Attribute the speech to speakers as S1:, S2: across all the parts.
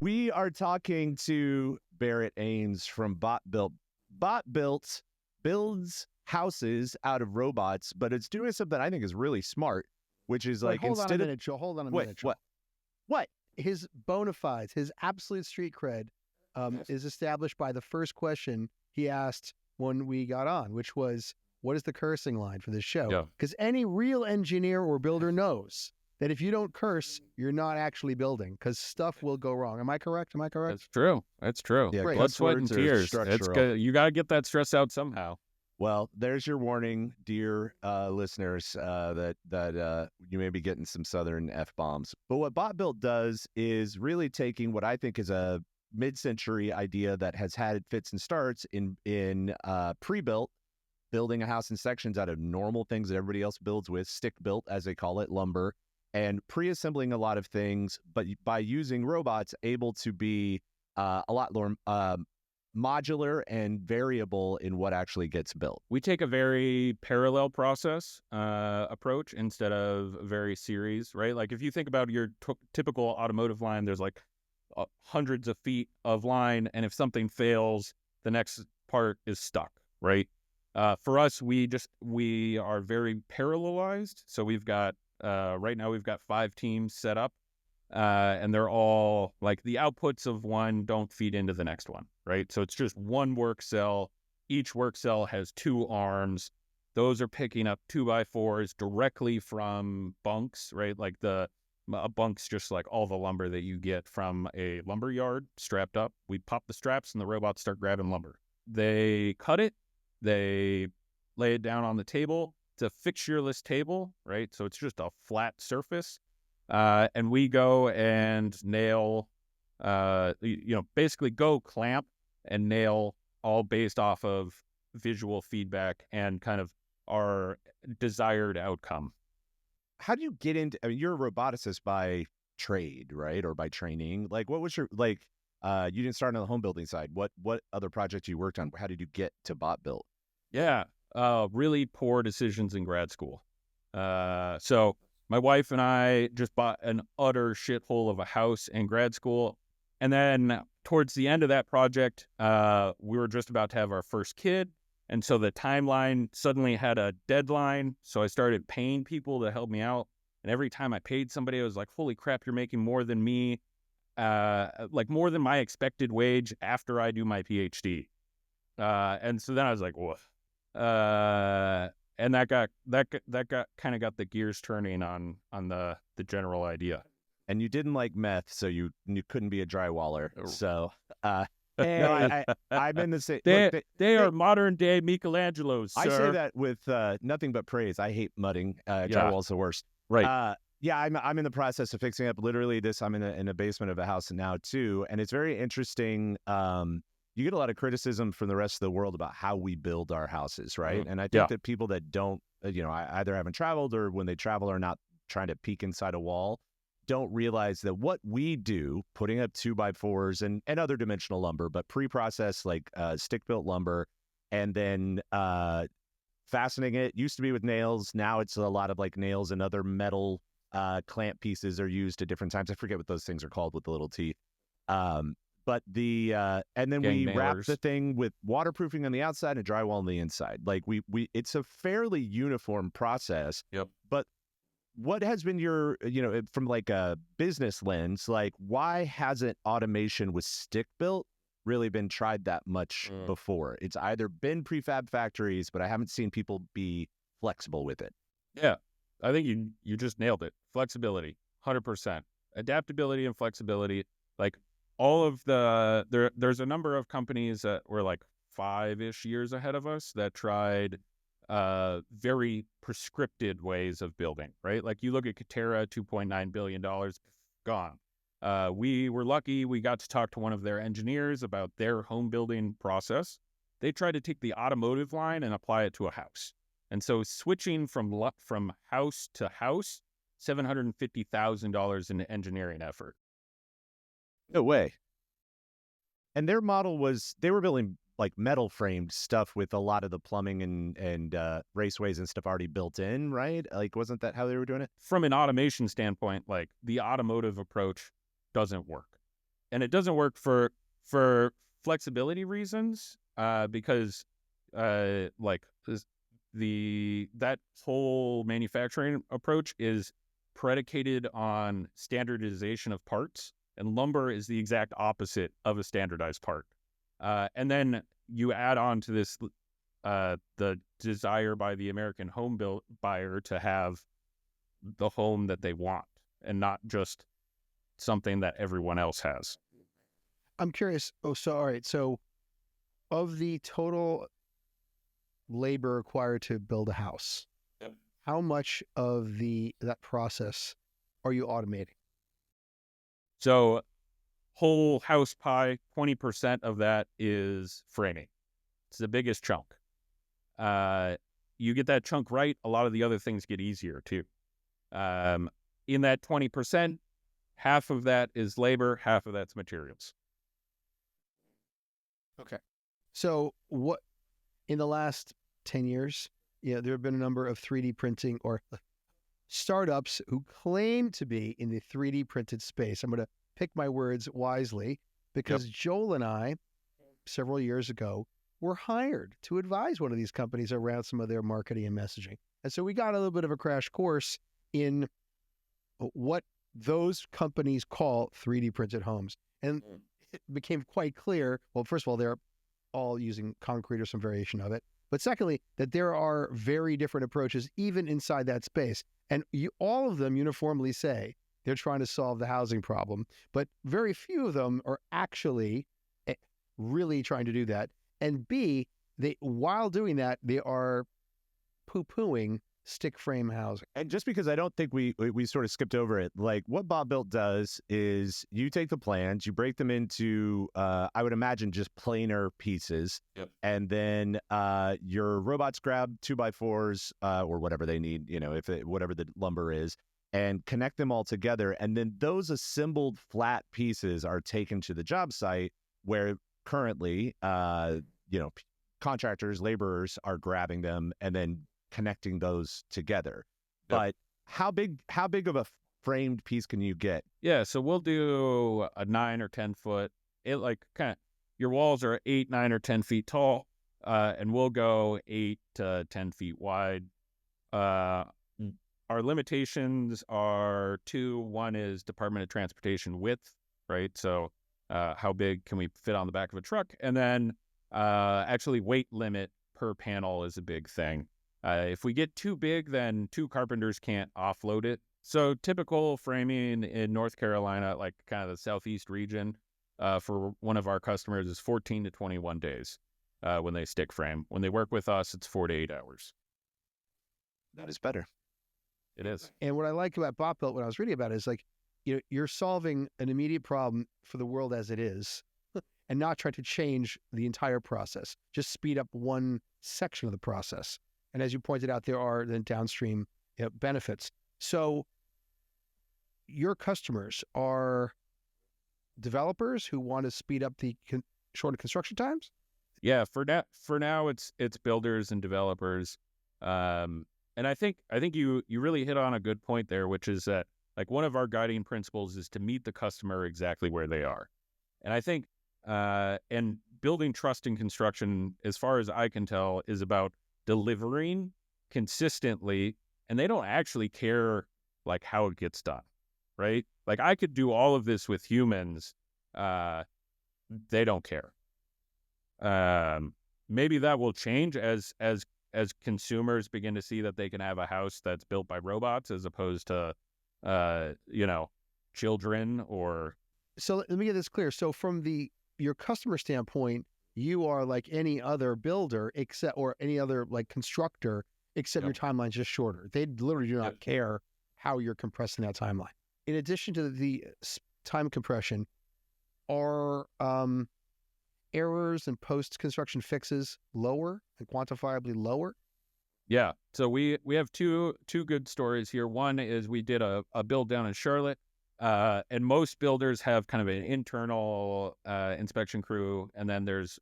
S1: We are talking to Barrett Ames from BotBuilt. BotBuilt builds houses out of robots, but it's doing something I think is really smart, which is
S2: But
S1: like
S2: hold on a
S1: instead of
S2: minute, Joe. Hold on a
S1: what
S2: minute, Joe.
S1: what
S2: His bona fides, his absolute street cred, is established by the first question he asked when we got on, which was, "What is the cursing line for this show?"
S3: Yeah.
S2: Because any real engineer or builder knows that if you don't curse, you're not actually building, because stuff will go wrong. Am I correct?
S3: That's true. That's true.
S1: Yeah,
S2: Great.
S3: Blood,
S1: cuss
S3: sweat, and
S1: words are
S3: tears. It's
S1: structural.
S3: good. You got to get that stress out somehow.
S1: Well, there's your warning, dear listeners, that you may be getting some Southern F-bombs. But what BotBuilt does is really taking what I think is a mid-century idea that has had fits and starts in pre-built, building a house in sections out of normal things that everybody else builds with, stick-built, as they call it, lumber, and pre-assembling a lot of things, but by using robots, able to be a lot more modular and variable in what actually gets built.
S3: We take a very parallel process approach instead of very series, right? Like if you think about your typical automotive line, there's like hundreds of feet of line, and if something fails, the next part is stuck, right? For us, we are very parallelized. So we've got right now we've got 5 teams set up, and they're all like the outputs of one don't feed into the next one, right? So it's just one work cell. Each work cell has 2 arms. Those are picking up 2x4s directly from bunks, right? Like a bunk's just like all the lumber that you get from a lumber yard strapped up. We pop the straps and the robots start grabbing lumber. They cut it. They lay it down on the table. It's a fixtureless table, right? So it's just a flat surface. And we go and nail, basically go clamp and nail, all based off of visual feedback and kind of our desired outcome.
S1: How do you get into, I mean, you're a roboticist by trade, right? Or by training. Like, what was your, you didn't start on the home building side. What other projects you worked on? How did you get to BotBuilt?
S3: Yeah, really poor decisions in grad school. So my wife and I just bought an utter shithole of a house in grad school. And then towards the end of that project, we were just about to have our first kid. And so the timeline suddenly had a deadline. So I started paying people to help me out. And every time I paid somebody, I was like, holy crap, you're making more than me, like more than my expected wage after I do my PhD. And so then I was like, whoa. And that got kind of got the gears turning on the general idea.
S1: And you didn't like meth, so you couldn't be a drywaller. So I'm in the same.
S3: They are modern day Michelangelos, sir.
S1: I say that with nothing but praise. I hate mudding. Drywall's the worst.
S3: Right.
S1: I'm in the process of fixing up literally this. I'm in a basement of a house now too, and it's very interesting. You get a lot of criticism from the rest of the world about how we build our houses, right?
S3: Mm-hmm.
S1: And I think that people that don't, either haven't traveled or when they travel are not trying to peek inside a wall, don't realize that what we do, putting up 2x4s and other dimensional lumber, but pre-processed like stick-built lumber, and then fastening it, used to be with nails. Now it's a lot of like nails and other metal clamp pieces are used at different times. I forget what those things are called with the little teeth. But and then we wrap the thing with waterproofing on the outside and drywall on the inside. Like we it's a fairly uniform process.
S3: Yep.
S1: But what has been your, from like a business lens, like why hasn't automation with stick built really been tried that much before? It's either been prefab factories, but I haven't seen people be flexible with it.
S3: Yeah, I think you just nailed it. Flexibility, 100%. Adaptability and flexibility. Like all of there's a number of companies that were like 5-ish years ahead of us that tried very prescripted ways of building, right? Like you look at Katerra, $2.9 billion, gone. We were lucky. We got to talk to one of their engineers about their home building process. They tried to take the automotive line and apply it to a house. And so switching from house to house, $750,000 in engineering effort.
S1: No way. And their model was, they were building like metal framed stuff with a lot of the plumbing and raceways and stuff already built in, right? Like, wasn't that how they were doing it?
S3: From an automation standpoint, like the automotive approach doesn't work. and it doesn't work for flexibility reasons, because like that whole manufacturing approach is predicated on standardization of parts, and lumber is the exact opposite of a standardized part. And then you add on to this the desire by the American home buyer to have the home that they want and not just something that everyone else has.
S2: I'm curious. Oh, so all right. So, of the total labor required to build a house,
S3: Yep.
S2: how much of that process are you automating?
S3: So, whole house pie, 20% of that is framing. It's the biggest chunk. You get that chunk right, a lot of the other things get easier too. In that 20%, half of that is labor, half of that's materials.
S2: Okay. So what in the last 10 years, there have been a number of 3D printing or startups who claim to be in the 3D printed space. I'm going to pick my words wisely because Joel and I, several years ago, were hired to advise one of these companies around some of their marketing and messaging. And so we got a little bit of a crash course in what those companies call 3D printed homes. And it became quite clear, well, first of all, they're all using concrete or some variation of it. But secondly, that there are very different approaches even inside that space. And all of them uniformly say they're trying to solve the housing problem, but very few of them are actually really trying to do that. And B, while doing that, they are poo-pooing stick frame housing.
S1: And just because I don't think we sort of skipped over it, like what BotBuilt does is you take the plans, you break them into, I would imagine just planar pieces.
S3: Yep.
S1: And then your robots grab 2x4s or whatever they need, whatever the lumber is, and connect them all together. And then those assembled flat pieces are taken to the job site where currently, contractors, laborers are grabbing them and then connecting those together.
S3: Yep.
S1: But how big of a framed piece can you get?
S3: Yeah, so we'll do a 9 or 10 foot. Your walls are 8, 9, or 10 feet tall, and we'll go 8 to 10 feet wide. Our limitations are two. One is Department of Transportation width, right? So how big can we fit on the back of a truck? And then actually weight limit per panel is a big thing. If we get too big, then two carpenters can't offload it. So typical framing in North Carolina, like kind of the southeast region, for one of our customers is 14 to 21 days when they stick frame. When they work with us, it's 4 to 8 hours.
S1: That is better.
S3: It is.
S2: And what I like about BotBuilt, when I was reading about it, is like, you're solving an immediate problem for the world as it is and not trying to change the entire process, just speed up one section of the process. And as you pointed out, there are then downstream benefits. So your customers are developers who want to speed up the shorter construction times?
S3: Yeah, for now it's builders and developers. And I think you really hit on a good point there, which is that like one of our guiding principles is to meet the customer exactly where they are. And I think and building trust in construction, as far as I can tell, is about delivering consistently, and they don't actually care like how it gets done, right? Like I could do all of this with humans, they don't care. Maybe that will change as consumers begin to see that they can have a house that's built by robots as opposed to children. Or
S2: so let me get this clear. So from your customer standpoint, you are like any other builder or any other like constructor, except your timeline's just shorter. They literally do not care how you're compressing that timeline. In addition to the time compression, are errors and post-construction fixes lower and quantifiably lower?
S3: Yeah. So we have two good stories here. One is we did a build down in Charlotte. And most builders have kind of an internal inspection crew, and then there's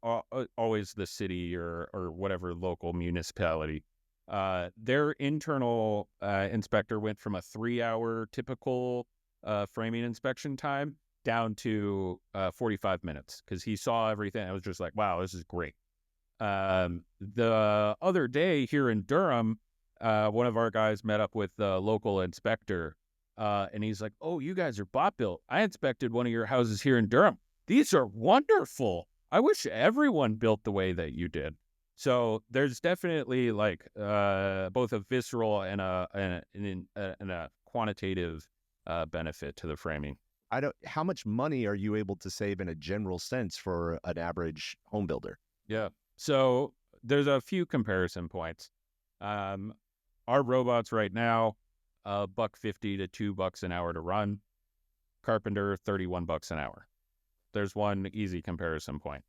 S3: always the city or whatever local municipality. Their internal inspector went from a 3-hour typical framing inspection time down to 45 minutes because he saw everything. I was just like, wow, this is great. The other day here in Durham, one of our guys met up with the local inspector, and he's like, oh, you guys are BotBuilt. I inspected one of your houses here in Durham. These are wonderful. I wish everyone built the way that you did. So there's definitely like both a visceral and a quantitative benefit to the framing.
S1: How much money are you able to save in a general sense for an average home builder?
S3: Yeah. So there's a few comparison points. Our robots right now, $1.50 to $2 an hour to run. Carpenter, $31 an hour. There's one easy comparison point.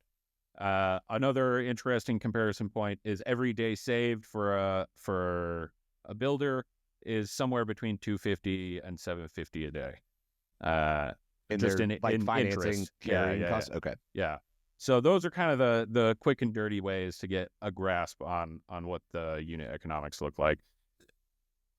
S3: Another interesting comparison point is every day saved for a builder is somewhere between $250 and $750 a day. Just in
S1: financing,
S3: interest.
S1: carrying costs. Okay.
S3: Yeah. So those are kind of the quick and dirty ways to get a grasp on what the unit economics look like.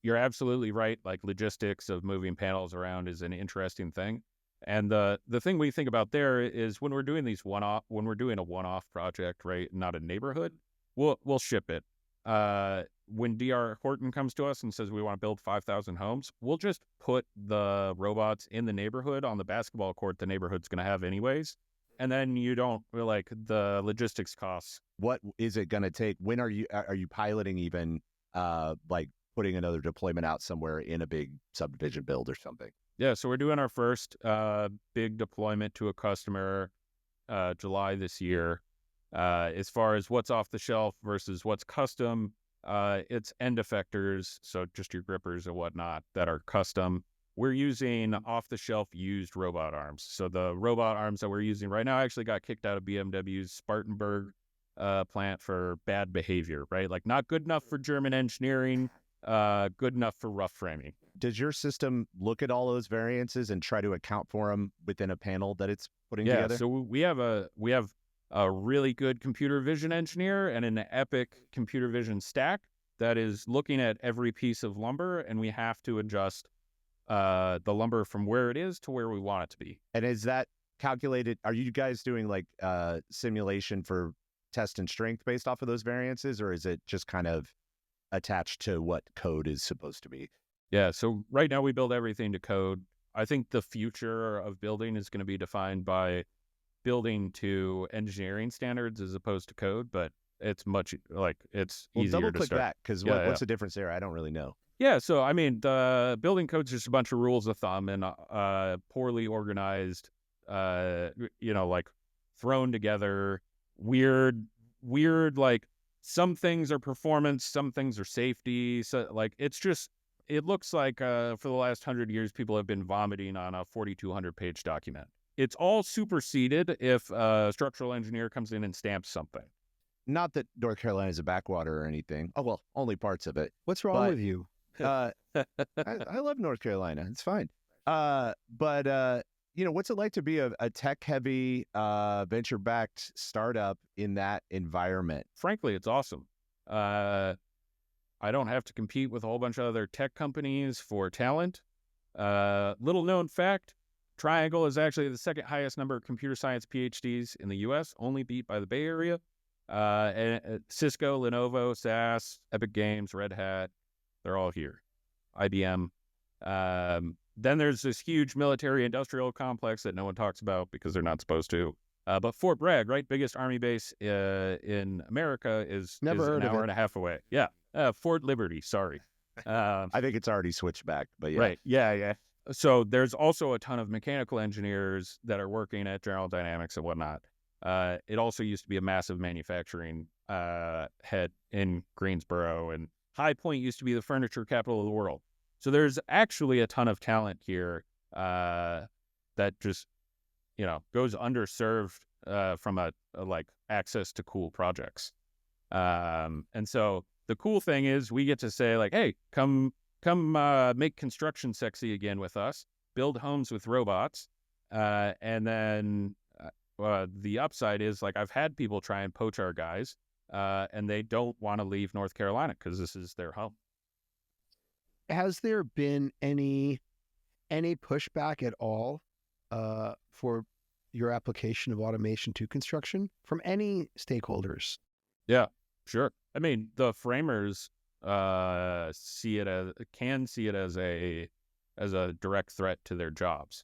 S3: You're absolutely right. Like logistics of moving panels around is an interesting thing. And the thing we think about there is when we're doing when we're doing a one-off project, right, not a neighborhood, we'll ship it. When DR Horton comes to us and says we want to build 5,000 homes, we'll just put the robots in the neighborhood on the basketball court the neighborhood's going to have anyways. And then you don't like the logistics costs.
S1: What is it going to take? When are you piloting even like putting another deployment out somewhere in a big subdivision build or something?
S3: Yeah, so we're doing our first big deployment to a customer July this year. As far as what's off the shelf versus what's custom, it's end effectors, so just your grippers and whatnot that are custom. We're using off-the-shelf used robot arms. So the robot arms that we're using right now actually got kicked out of BMW's Spartanburg plant for bad behavior, right? Like not good enough for German engineering, good enough for rough framing.
S1: Does your system look at all those variances and try to account for them within a panel that it's putting together?
S3: Yeah, so we have a really good computer vision engineer and an epic computer vision stack that is looking at every piece of lumber, and we have to adjust the lumber from where it is to where we want it to be.
S1: And is that calculated? Are you guys doing like simulation for test and strength based off of those variances, or is it just kind of attached to what code is supposed to be?
S3: Yeah, so right now we build everything to code. I think the future of building is going to be defined by building to engineering standards as opposed to code, but it's much like it's easier
S1: double
S3: to
S1: click
S3: start.
S1: that because what's the difference there? I don't really know.
S3: Yeah, so I mean, the building code's just a bunch of rules of thumb and poorly organized, like thrown together, weird. Like some things are performance, some things are safety. So like it looks like for the last 100 years, people have been vomiting on a 4,200 page document. It's all superseded if a structural engineer comes in and stamps something.
S1: Not that North Carolina is a backwater or anything. Oh, well, only parts of it.
S2: What's wrong with you?
S1: I love North Carolina. It's fine. But what's it like to be a tech-heavy, venture-backed startup in that environment?
S3: Frankly, it's awesome. I don't have to compete with a whole bunch of other tech companies for talent. Little known fact, Triangle is actually the second highest number of computer science PhDs in the U.S., only beat by the Bay Area. And Cisco, Lenovo, SAS, Epic Games, Red Hat, they're all here. IBM. Then there's this huge military industrial complex that no one talks about because they're not supposed to. But Fort Bragg, right? Biggest army base in America is an hour and a half away. Yeah. Fort Liberty, sorry.
S1: I think it's already switched back, but yeah.
S3: Right. Yeah. So there's also a ton of mechanical engineers that are working at General Dynamics and whatnot. It also used to be a massive manufacturing head in Greensboro, and High Point used to be the furniture capital of the world. So there's actually a ton of talent here that just, goes underserved from a like access to cool projects. And so the cool thing is we get to say like, hey, come make construction sexy again with us, build homes with robots. And then the upside is like I've had people try and poach our guys and they don't want to leave North Carolina because this is their home.
S2: Has there been any pushback at all for your application of automation to construction from any stakeholders?
S3: Yeah, sure. I mean, the framers can see it as a direct threat to their jobs.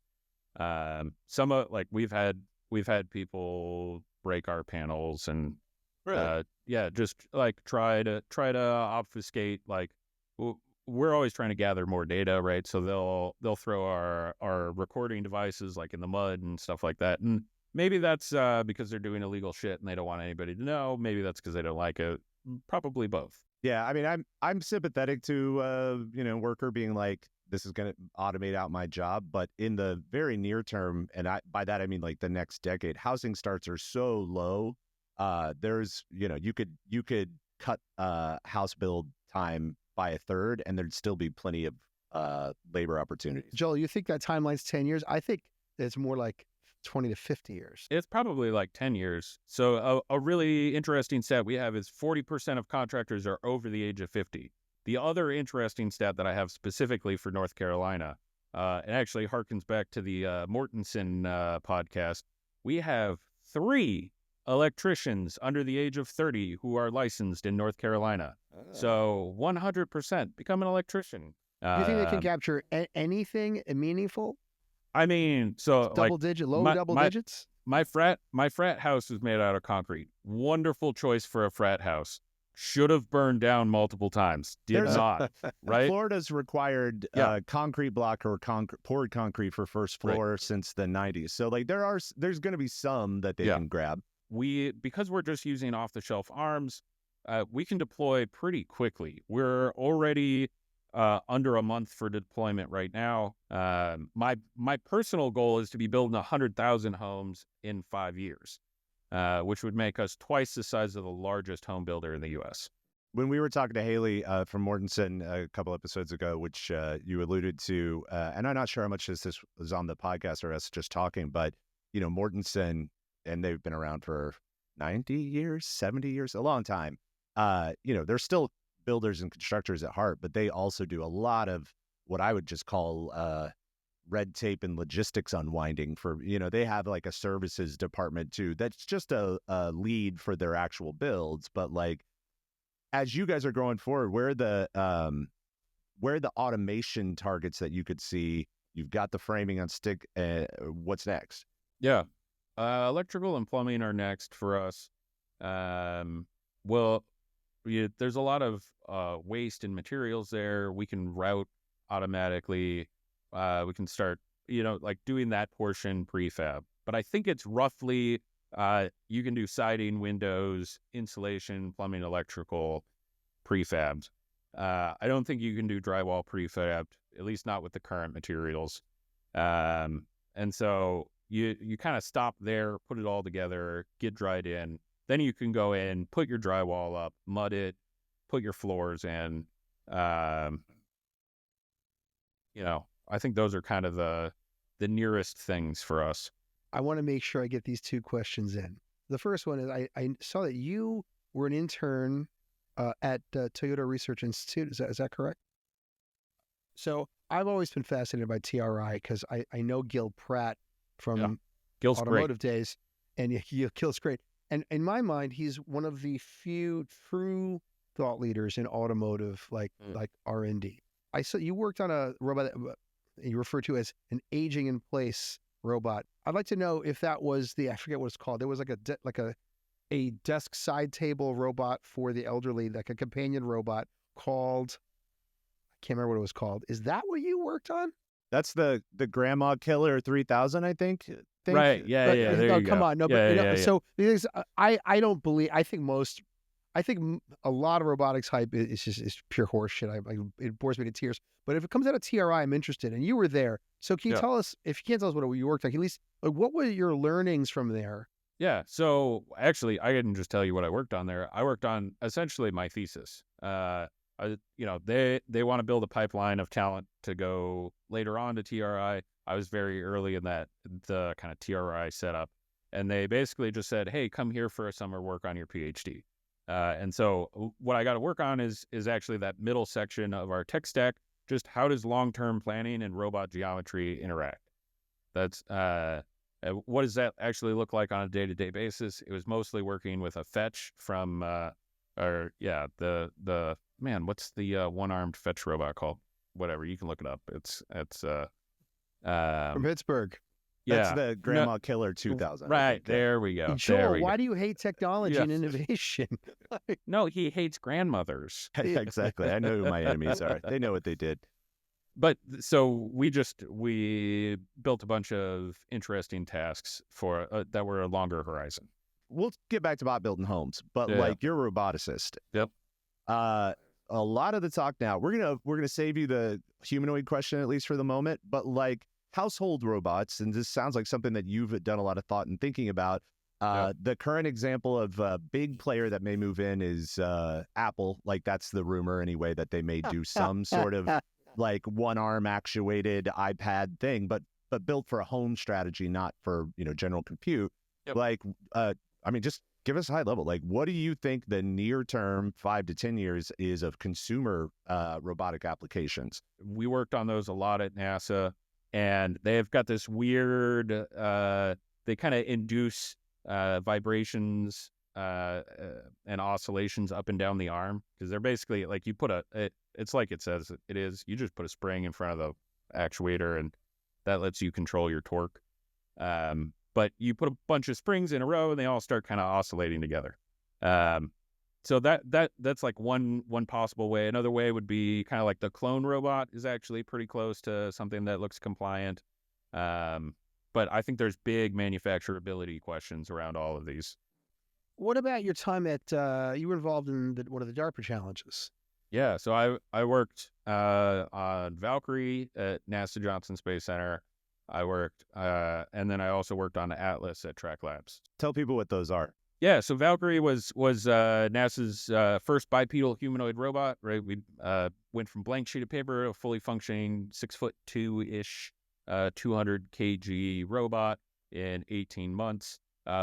S3: Some of like we've had people break our panels and
S1: Really?
S3: just like try to obfuscate. Like we're always trying to gather more data, right? So they'll throw our recording devices like in the mud and stuff like that. And maybe that's because they're doing illegal shit and they don't want anybody to know. Maybe that's because they don't like it. Probably both.
S1: Yeah, I mean, I'm sympathetic to worker being like, this is going to automate out my job, but in the very near term, and by that I mean like the next decade, housing starts are so low. There's you could cut house build time by a third, and there'd still be plenty of labor opportunities.
S2: Joel, you think that timeline's 10 years? I think it's more like 20 to 50 years.
S3: It's probably like 10 years. So a really interesting stat we have is 40% of contractors are over the age of 50. The other interesting stat that I have specifically for North Carolina, it actually harkens back to the Mortensen podcast. We have 3 electricians under the age of 30 who are licensed in North Carolina. So 100% become an electrician.
S2: Do you think they can capture anything meaningful?
S3: I mean, so
S2: double digits?
S3: My frat house is made out of concrete. Wonderful choice for a frat house. Should have burned down multiple times. Did not. Right?
S1: Florida's required concrete block or poured concrete for first floor since the 90s. So like there's going to be some that they can grab.
S3: Because we're just using off the shelf arms, we can deploy pretty quickly. We're already under a month for deployment right now. My personal goal is to be building 100,000 homes in 5 years, which would make us twice the size of the largest home builder in the U.S.
S1: When we were talking to Haley from Mortensen a couple episodes ago, which you alluded to, and I'm not sure how much this was on the podcast or us just talking, but Mortensen, and they've been around for 90 years, 70 years, a long time. They're still builders and constructors at heart, but they also do a lot of what I would just call red tape and logistics unwinding for, they have like a services department too. That's just a lead for their actual builds. But like, as you guys are growing forward, where the automation targets that you could see? You've got the framing on stick. What's next?
S3: Yeah. Electrical and plumbing are next for us. There's a lot of waste and materials there. We can route automatically. We can start, like doing that portion prefab. But I think it's roughly, you can do siding, windows, insulation, plumbing, electrical, prefabbed. I don't think you can do drywall prefabbed, at least not with the current materials. And so you kind of stop there, put it all together, get dried in. Then you can go in, put your drywall up, mud it, put your floors in. I think those are kind of the nearest things for us.
S2: I want to make sure I get these 2 questions in. The first one is I saw that you were an intern at Toyota Research Institute. Is that correct? So I've always been fascinated by TRI because I know Gil Pratt from
S3: Gil's
S2: automotive
S3: great.
S2: days, and Gil's great. And in my mind, he's one of the few true thought leaders in automotive, like R&D. I saw you worked on a robot that you refer to as an aging in place robot. I'd like to know if that was I forget what it's called. There was like a desk side table robot for the elderly, like a companion robot called, I can't remember what it was called. Is that what you worked on?
S1: That's the Grandma Killer 3000, I think.
S3: Right. Yeah. Yeah. There you go.
S2: Come on. No, but so because I don't believe. I think a lot of robotics hype is pure horseshit. It bores me to tears. But if it comes out of TRI, I'm interested. And you were there, so can you tell us? If you can't tell us what you worked on, at least what were your learnings from there?
S3: Yeah. So actually, I didn't just tell you what I worked on there. I worked on essentially my thesis. They want to build a pipeline of talent to go later on to TRI. I was very early in the kind of TRI setup, and they basically just said, "Hey, come here for a summer, work on your PhD." And so what I got to work on is actually that middle section of our tech stack. Just how does long-term planning and robot geometry interact? That's what does that actually look like on a day-to-day basis? It was mostly working with a fetch from the man, what's the one-armed fetch robot called? Whatever, you can look it up. It's
S2: From Pittsburgh.
S1: That's
S3: yeah.
S1: the Grandma Killer 2000. I
S3: Right,
S1: think, yeah.
S3: there we go.
S2: Joel,
S3: There we
S2: why
S3: go.
S2: do you hate technology
S3: Yeah.
S2: and innovation?
S3: No, he hates grandmothers.
S1: Exactly. I know who my enemies are. They know what they did.
S3: But so we built a bunch of interesting tasks for that were a longer horizon.
S1: We'll get back to bot building homes, but
S3: Yeah.
S1: like you're a roboticist.
S3: Yep.
S1: A lot of the talk now, we're gonna save you the humanoid question at least for the moment, but like household robots, and this sounds like something that you've done a lot of thought and thinking about. The current example of a big player that may move in is Apple. Like that's the rumor anyway, that they may do some sort of like one arm actuated iPad thing, but built for a home strategy, not for, general compute.
S3: Yep.
S1: Like, I mean, just give us a high level. Like, what do you think the near term 5 to 10 years is of consumer robotic applications?
S3: We worked on those a lot at NASA, and they've got this weird, they kind of induce vibrations and oscillations up and down the arm, because they're basically like you put it's like it says it is, you just put a spring in front of the actuator and that lets you control your torque. But you put a bunch of springs in a row and they all start kind of oscillating together. So that's like one possible way. Another way would be kind of like the clone robot is actually pretty close to something that looks compliant. But I think there's big manufacturability questions around all of these.
S2: What about your time at, you were involved in one of the DARPA challenges?
S3: Yeah, so I worked on Valkyrie at NASA Johnson Space Center. I worked, and then I also worked on Atlas at Track Labs.
S1: Tell people what those are.
S3: Yeah, so Valkyrie was NASA's first bipedal humanoid robot. Right, we went from blank sheet of paper to a fully functioning 6'2" 200 kg robot in 18 months.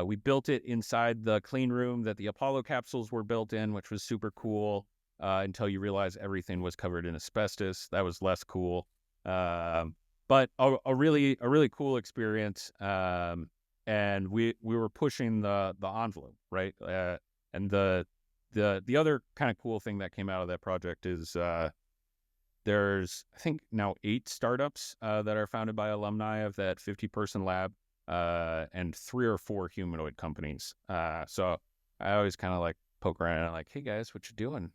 S3: We built it inside the clean room that the Apollo capsules were built in, which was super cool. Until you realize everything was covered in asbestos. That was less cool. But a really cool experience. And we were pushing the envelope, right? And the other kind of cool thing that came out of that project is there's, I think, now 8 startups that are founded by alumni of that 50-person lab, and 3 or 4 humanoid companies. So I always kind of like poke around and like, hey guys, what you doing?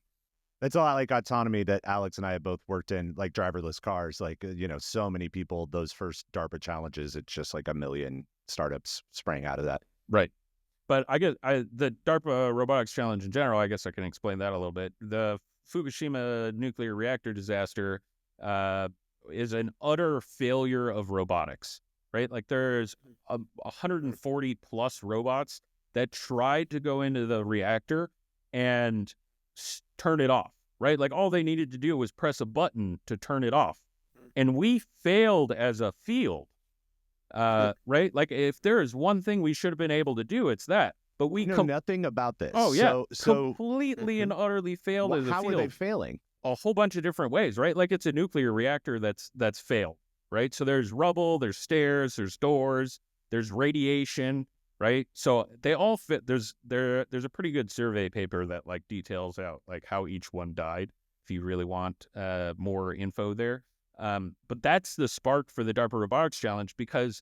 S1: It's a lot like autonomy that Alex and I have both worked in, like driverless cars. Like, so many people, those first DARPA challenges, it's just like a million startups sprang out of that.
S3: Right. But I guess the DARPA robotics challenge in general, I guess I can explain that a little bit. The Fukushima nuclear reactor disaster is an utter failure of robotics, right? Like there's 140 plus robots that tried to go into the reactor and turn it off, right? Like all they needed to do was press a button to turn it off. And we failed as a field, right? Like if there is one thing we should have been able to do, it's that. But we
S1: know nothing about this.
S3: Oh, yeah.
S1: So
S3: completely and utterly failed as a
S1: how
S3: field.
S1: are they failing?
S3: A whole bunch of different ways, right? Like it's a nuclear reactor that's failed, right? So there's rubble, there's stairs, there's doors, there's radiation, right? So they all fit. There's a pretty good survey paper that like details out like how each one died, if you really want more info there. But that's the spark for the DARPA Robotics Challenge, because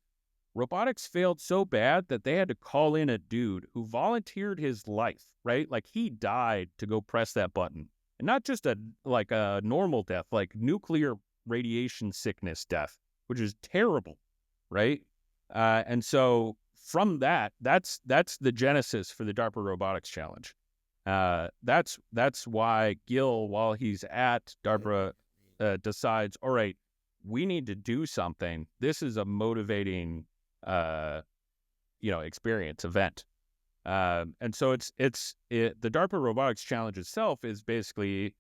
S3: robotics failed so bad that they had to call in a dude who volunteered his life, right? Like he died to go press that button. And not just a normal death, like nuclear radiation sickness death, which is terrible, right? And so from that's the genesis for the DARPA Robotics Challenge. That's why Gil, while he's at DARPA, decides, all right, we need to do something. This is a motivating, experience, event. And so the DARPA Robotics Challenge itself is basically, I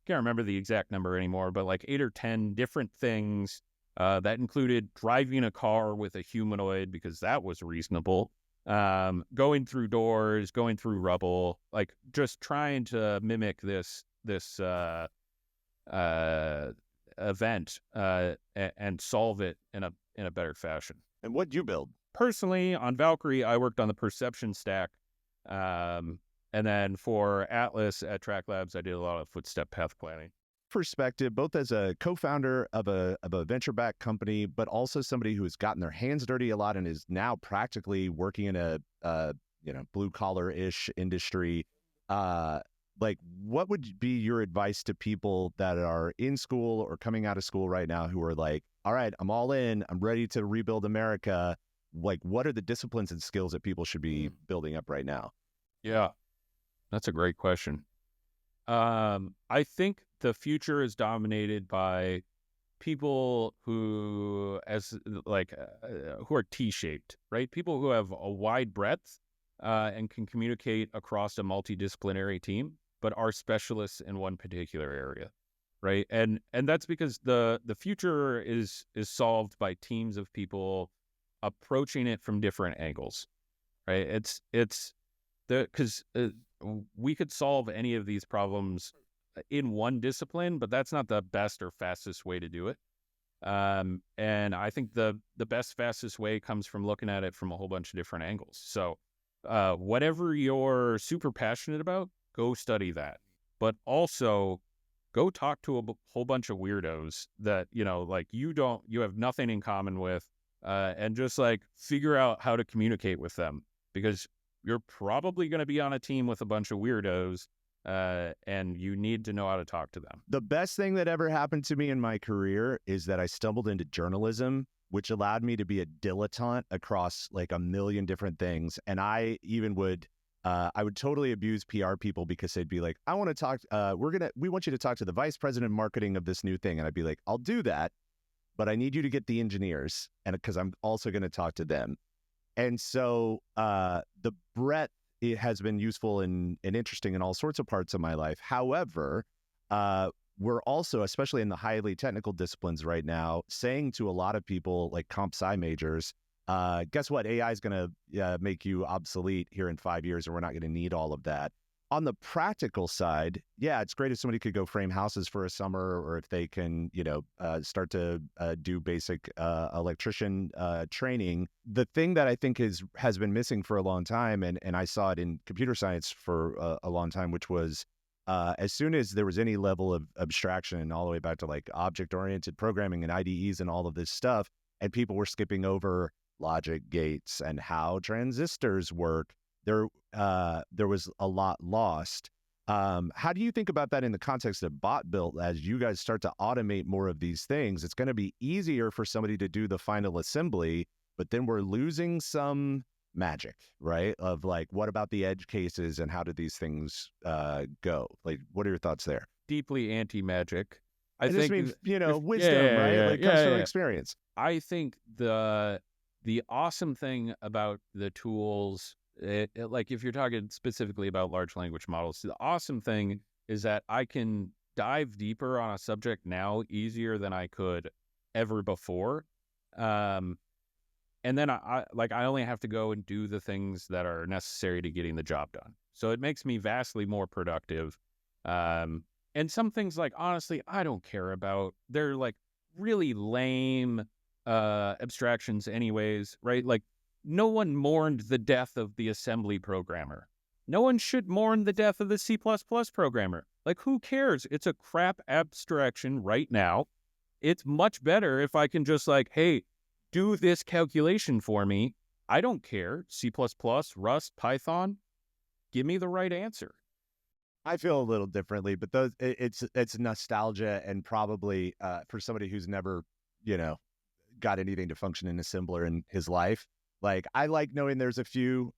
S3: can't remember the exact number anymore, but like 8 or 10 different things that included driving a car with a humanoid, because that was reasonable, going through doors, going through rubble, like just trying to mimic this event and solve it in a better fashion.
S1: And what'd you build?
S3: Personally, on Valkyrie, I worked on the perception stack. And then for Atlas at Track Labs, I did a lot of footstep path planning.
S1: Perspective, both as a co-founder of a venture-backed company, but also somebody who has gotten their hands dirty a lot and is now practically working in a blue collar-ish industry. Like, what would be your advice to people that are in school or coming out of school right now who are like, all right, I'm all in, I'm ready to rebuild America. Like, what are the disciplines and skills that people should be building up right now?
S3: Yeah, that's a great question. I think the future is dominated by people who who are T-shaped, right? People who have a wide breadth and can communicate across a multidisciplinary team, but are specialists in one particular area, right? And that's because the future is solved by teams of people approaching it from different angles, right? Because we could solve any of these problems in one discipline, but that's not the best or fastest way to do it. And I think the best, fastest way comes from looking at it from a whole bunch of different angles. So whatever you're super passionate about, go study that. But also go talk to a whole bunch of weirdos that, you have nothing in common with, and just like figure out how to communicate with them, because you're probably going to be on a team with a bunch of weirdos, and you need to know how to talk to them.
S1: The best thing that ever happened to me in my career is that I stumbled into journalism, which allowed me to be a dilettante across like a million different things. And I even would, I would totally abuse PR people because they'd be like, I want to talk, we want you to talk to the vice president of marketing of this new thing. And I'd be like, I'll do that, but I need you to get the engineers, and because I'm also going to talk to them. And so the breadth, it has been useful and interesting in all sorts of parts of my life. However, we're also, especially in the highly technical disciplines right now, saying to a lot of people like comp sci majors, guess what? AI is going to make you obsolete here in 5 years, and we're not going to need all of that. On the practical side, yeah, it's great if somebody could go frame houses for a summer, or if they can, start to do basic electrician training. The thing that I think has been missing for a long time, and I saw it in computer science for a long time, which was as soon as there was any level of abstraction, all the way back to like object-oriented programming and IDEs and all of this stuff, and people were skipping over logic gates and how transistors work, there was a lot lost. How do you think about that in the context of BotBuilt? As you guys start to automate more of these things, it's going to be easier for somebody to do the final assembly, but then we're losing some magic, right? Of like, what about the edge cases and how do these things go? Like, what are your thoughts there?
S3: Deeply anti-magic. I
S1: just
S3: think
S1: means, wisdom, right? Like, comes from experience.
S3: I think the awesome thing about the tools, like if you're talking specifically about large language models, the awesome thing is that I can dive deeper on a subject now easier than I could ever before. And then I only have to go and do the things that are necessary to getting the job done. So it makes me vastly more productive. And some things, like, honestly, I don't care about. They're like really lame abstractions anyways, right? Like, no one mourned the death of the assembly programmer. No one should mourn the death of the C++ programmer. Like, who cares? It's a crap abstraction right now. It's much better if I can just like, hey, do this calculation for me. I don't care. C++, Rust, Python, give me the right answer.
S1: I feel a little differently, but it's nostalgia, and probably for somebody who's never, got anything to function in assembler in his life. Like, I like knowing there's a few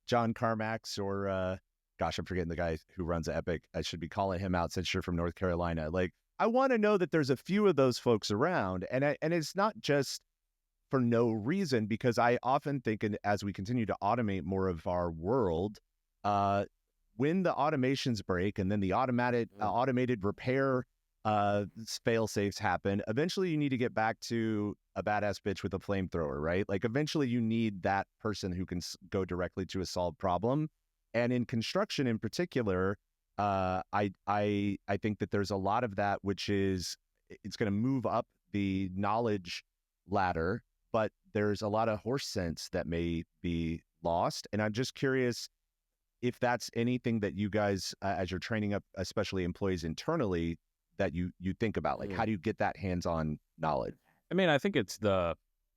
S1: John Carmacks or, gosh, I'm forgetting the guy who runs Epic. I should be calling him out since you're from North Carolina. Like, I want to know that there's a few of those folks around, and it's not just for no reason, because I often think, as we continue to automate more of our world, when the automations break and then the automated repair fail safes happen, eventually you need to get back to a badass bitch with a flamethrower, right? Like, eventually you need that person who can go directly to a solved problem. And in construction in particular, I think that there's a lot of that, which is, it's going to move up the knowledge ladder, but there's a lot of horse sense that may be lost. And I'm just curious if that's anything that you guys, as you're training up, especially employees internally, that you think about, like, how do you get that hands-on knowledge?
S3: I mean, I think it's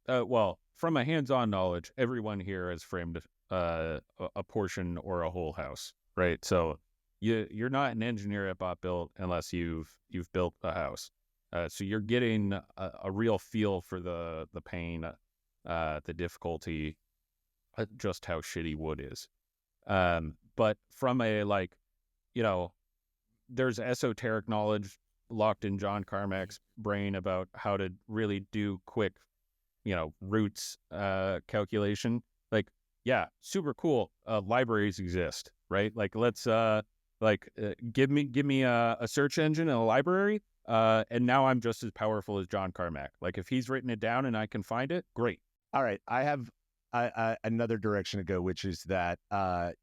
S3: well, from a hands-on knowledge, everyone here has framed a portion or a whole house, right? So you're not an engineer at BotBuilt unless you've built a house. So you're getting a real feel for the pain, the difficulty, just how shitty wood is. But from a, like, there's esoteric knowledge locked in John Carmack's brain about how to really do quick, roots calculation. Like, yeah, super cool. Libraries exist, right? Like, let's give me a search engine and a library, and now I'm just as powerful as John Carmack. Like, if he's written it down and I can find it, great.
S1: All right, I have another direction to go, which is that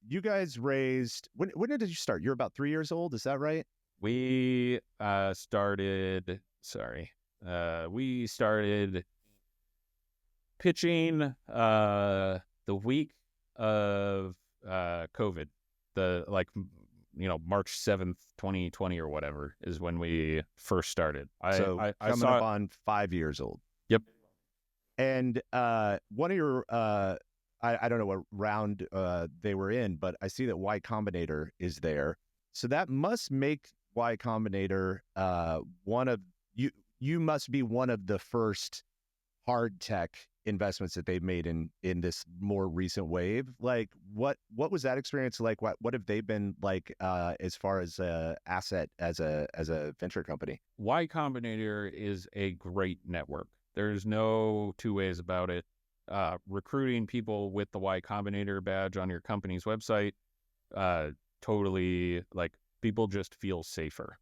S1: you guys raised. When did you start? You're about 3 years old, is that right?
S3: We started pitching the week of COVID. March 7th, 2020 or whatever is when we first started. I
S1: coming
S3: saw
S1: up on 5 years old.
S3: Yep.
S1: And one of your, I don't know what round they were in, but I see that Y Combinator is there. So that must make Y Combinator one of, you must be one of the first hard tech investments that they've made in this more recent wave. Like, what was that experience like? What have they been like as far as asset as a venture company?
S3: Y Combinator is a great network. There's no two ways about it. Recruiting people with the Y Combinator badge on your company's website, totally, like, people just feel safer.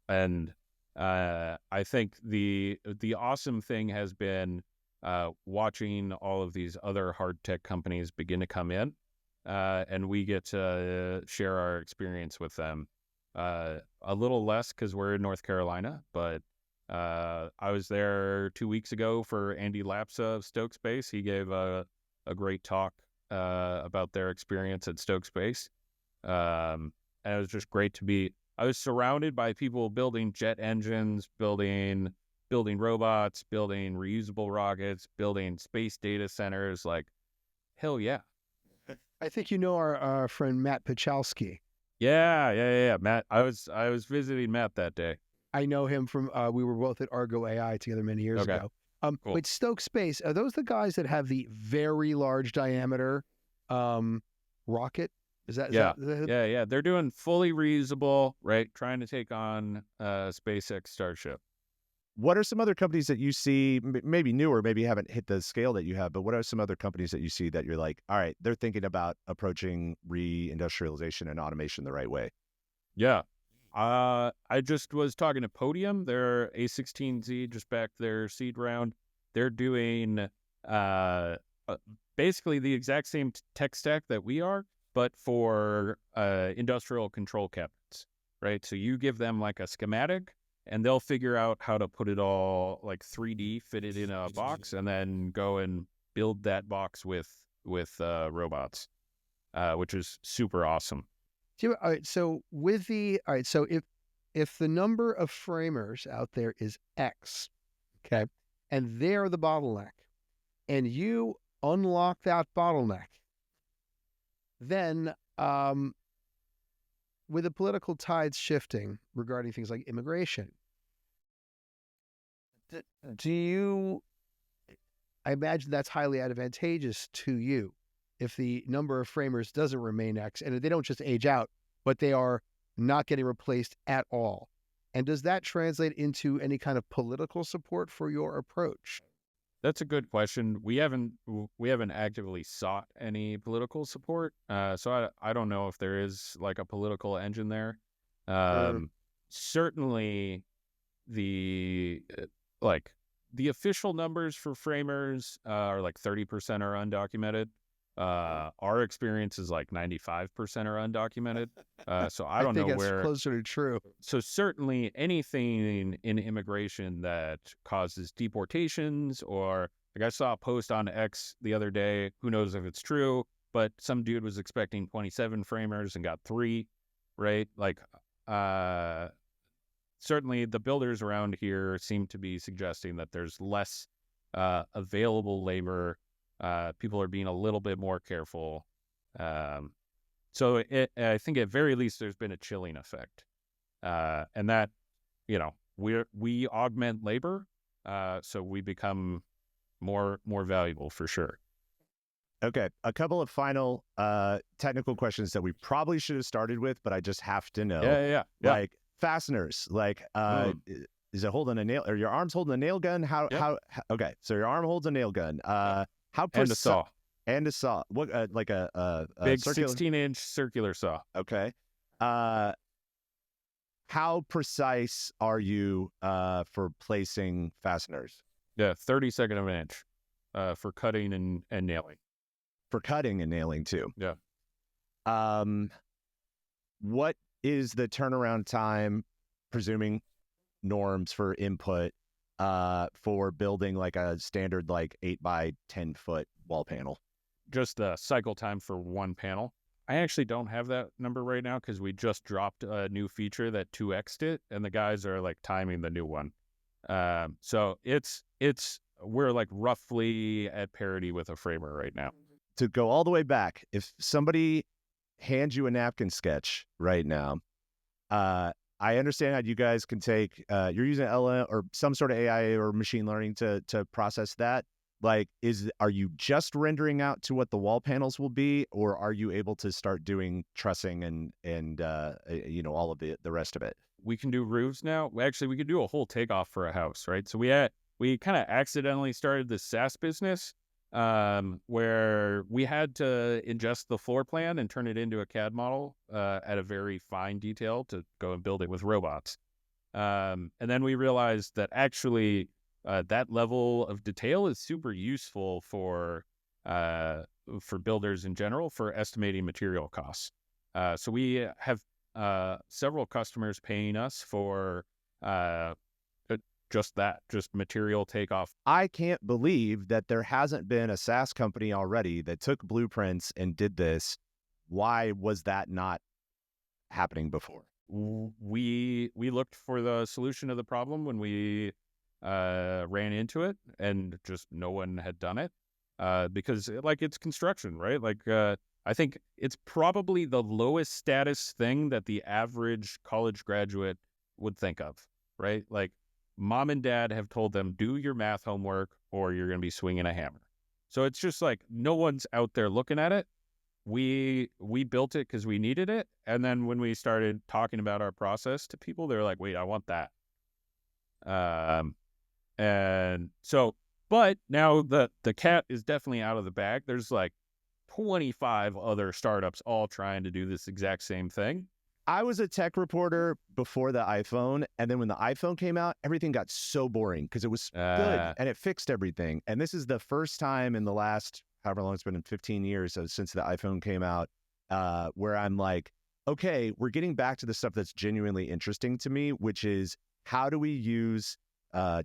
S3: And I think the awesome thing has been watching all of these other hard tech companies begin to come in, and we get to share our experience with them. A little less because we're in North Carolina, but I was there 2 weeks ago for Andy Lapsa of Stoke Space. He gave a great talk about their experience at Stoke Space. And it was just great I was surrounded by people building jet engines, building robots, building reusable rockets, building space data centers. Like, hell yeah.
S2: I think our friend Matt Pachalski.
S3: Yeah. Matt, I was visiting Matt that day.
S2: I know him from, we were both at Argo AI together many years ago. Cool. Wait, Stoke Space, are those the guys that have the very large diameter rocket? Is that?
S3: Yeah. They're doing fully reusable, right? Trying to take on SpaceX Starship.
S1: What are some other companies that you see, maybe newer, maybe haven't hit the scale that you have, but what are some other companies that you see that you're like, all right, they're thinking about approaching re-industrialization and automation the right way?
S3: Yeah. I just was talking to Podium. They're A16Z, just back their seed round. They're doing basically the exact same tech stack that we are, but for industrial control cabinets, right? So you give them like a schematic, and they'll figure out how to put it all, like 3D, fit it in a box, and then go and build that box with robots, which is super awesome.
S2: All right, so if the number of framers out there is X, okay, and they're the bottleneck, and you unlock that bottleneck, then with the political tides shifting regarding things like immigration, I imagine that's highly advantageous to you if the number of framers doesn't remain X, and they don't just age out, but they are not getting replaced at all. And does that translate into any kind of political support for your approach?
S3: That's a good question. We haven't actively sought any political support, so I don't know if there is like a political engine there. Certainly, the official numbers for framers are like 30% are undocumented. Our experience is like 95% are undocumented. So I
S2: I
S3: don't
S2: think
S3: know
S2: that's
S3: where.
S2: closer to true.
S3: So certainly anything in immigration that causes deportations, or like I saw a post on X the other day, who knows if it's true, but some dude was expecting 27 framers and got 3, right? Like, certainly the builders around here seem to be suggesting that there's less available labor. People are being a little bit more careful. So I think at very least there's been a chilling effect. And that, we augment labor, so we become more valuable for sure.
S1: Okay, a couple of final technical questions that we probably should have started with, but I just have to know.
S3: Yeah.
S1: Like fasteners, like is it holding a nail? Are your arms holding a nail gun? How? Okay, so your arm holds a nail gun. How
S3: and a saw.
S1: And a saw. What? Like a
S3: big
S1: circular...
S3: 16-inch circular saw.
S1: Okay. How precise are you for placing fasteners?
S3: Yeah, 32nd of an inch for cutting and nailing.
S1: For cutting and nailing too.
S3: Yeah.
S1: What is the turnaround time, presuming norms for input, for building like a standard like 8 by 10 foot wall panel?
S3: Just the cycle time for one panel. I actually don't have that number right now because we just dropped a new feature that 2x'd it, and the guys are like timing the new one. So we're like roughly at parity with a framer right now.
S1: To go all the way back, if somebody hands you a napkin sketch right now, I understand how you guys can take, you're using LM or some sort of AI or machine learning to process that. Like, are you just rendering out to what the wall panels will be, or are you able to start doing trussing and all of the rest of it?
S3: We can do roofs now. Actually, we could do a whole takeoff for a house, right? So we kind of accidentally started this SaaS business where we had to ingest the floor plan and turn it into a CAD model at a very fine detail to go and build it with robots. And then we realized that actually that level of detail is super useful for builders in general for estimating material costs. So we have several customers paying us for just material takeoff.
S1: I can't believe that there hasn't been a SaaS company already that took blueprints and did this. Why was that not happening before?
S3: We looked for the solution to the problem when we ran into it, and just no one had done it because like it's construction, right? Like I think it's probably the lowest status thing that the average college graduate would think of, right? Like mom and dad have told them, do your math homework or you're going to be swinging a hammer. So it's just like no one's out there looking at it. We built it because we needed it. And then when we started talking about our process to people, they're like, wait, I want that. And so, but now the cat is definitely out of the bag. There's like 25 other startups all trying to do this exact same thing.
S1: I was a tech reporter before the iPhone, and then when the iPhone came out, everything got so boring because it was good and it fixed everything. And this is the first time in the last, however long it's been, in 15 years since the iPhone came out, where I'm like, okay, we're getting back to the stuff that's genuinely interesting to me, which is how do we use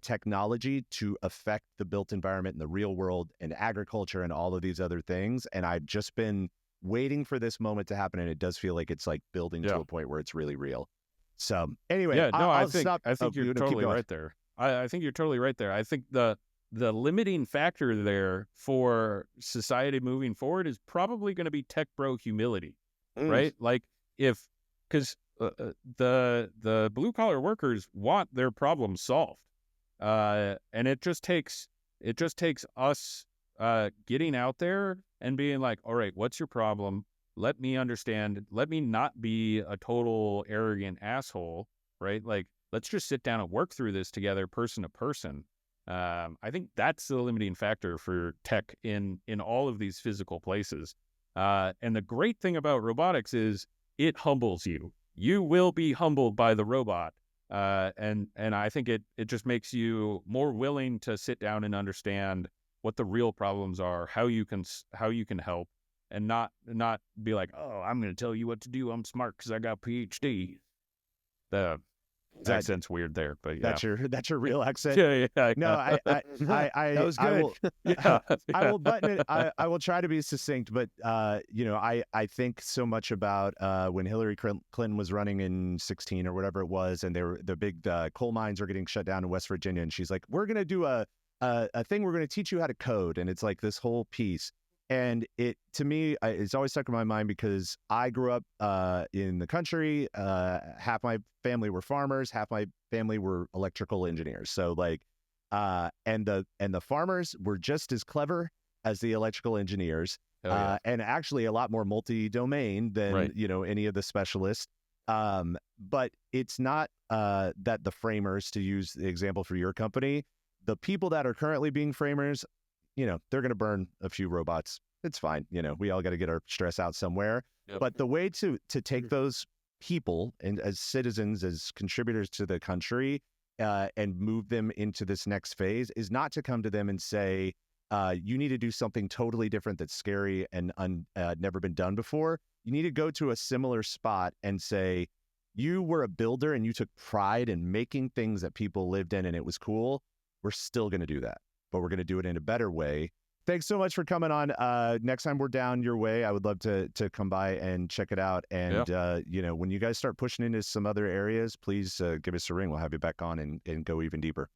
S1: technology to affect the built environment in the real world and agriculture and all of these other things. And I've just been waiting for this moment to happen, and it does feel like it's like building to a point where it's really real. So anyway,
S3: I think you're totally right there. I think you're totally right there. I think the limiting factor there for society moving forward is probably going to be tech bro humility, right? Like because the blue collar workers want their problems solved, and it just takes us getting out there and being like, all right, what's your problem? Let me understand. Let me not be a total arrogant asshole, right? Like, let's just sit down and work through this together, person to person. I think that's the limiting factor for tech in all of these physical places. And the great thing about robotics is it humbles you. You will be humbled by the robot. And I think it just makes you more willing to sit down and understand what the real problems are, how you can help. and not be like, oh, I'm going to tell you what to do. I'm smart because I got a PhD. The accent's weird there, but yeah.
S1: That's your real accent.
S3: Yeah.
S1: No, I
S2: That was
S1: I
S2: good.
S1: will,
S3: Yeah.
S1: I will button it. I will try to be succinct, but I think so much about when Hillary Clinton was running in 2016 or whatever it was, and the big coal mines are getting shut down in West Virginia, and she's like, "We're gonna do a thing. We're gonna teach you how to code," and it's like this whole piece. And it, to me, it's always stuck in my mind because I grew up in the country. Half my family were farmers, half my family were electrical engineers. So like, and the farmers were just as clever as the electrical engineers, and actually a lot more multi-domain than
S3: Right.
S1: Any of the specialists. But it's not that the framers, to use the example for your company, the people that are currently being framers, they're going to burn a few robots. It's fine. We all got to get our stress out somewhere.
S3: Yep.
S1: But the way to take those people and as citizens, as contributors to the country, and move them into this next phase is not to come to them and say, you need to do something totally different that's scary and never been done before. You need to go to a similar spot and say, you were a builder and you took pride in making things that people lived in and it was cool. We're still going to do that, but we're going to do it in a better way. Thanks so much for coming on. Next time we're down your way, I would love to come by and check it out. And, when you guys start pushing into some other areas, please give us a ring. We'll have you back on and go even deeper.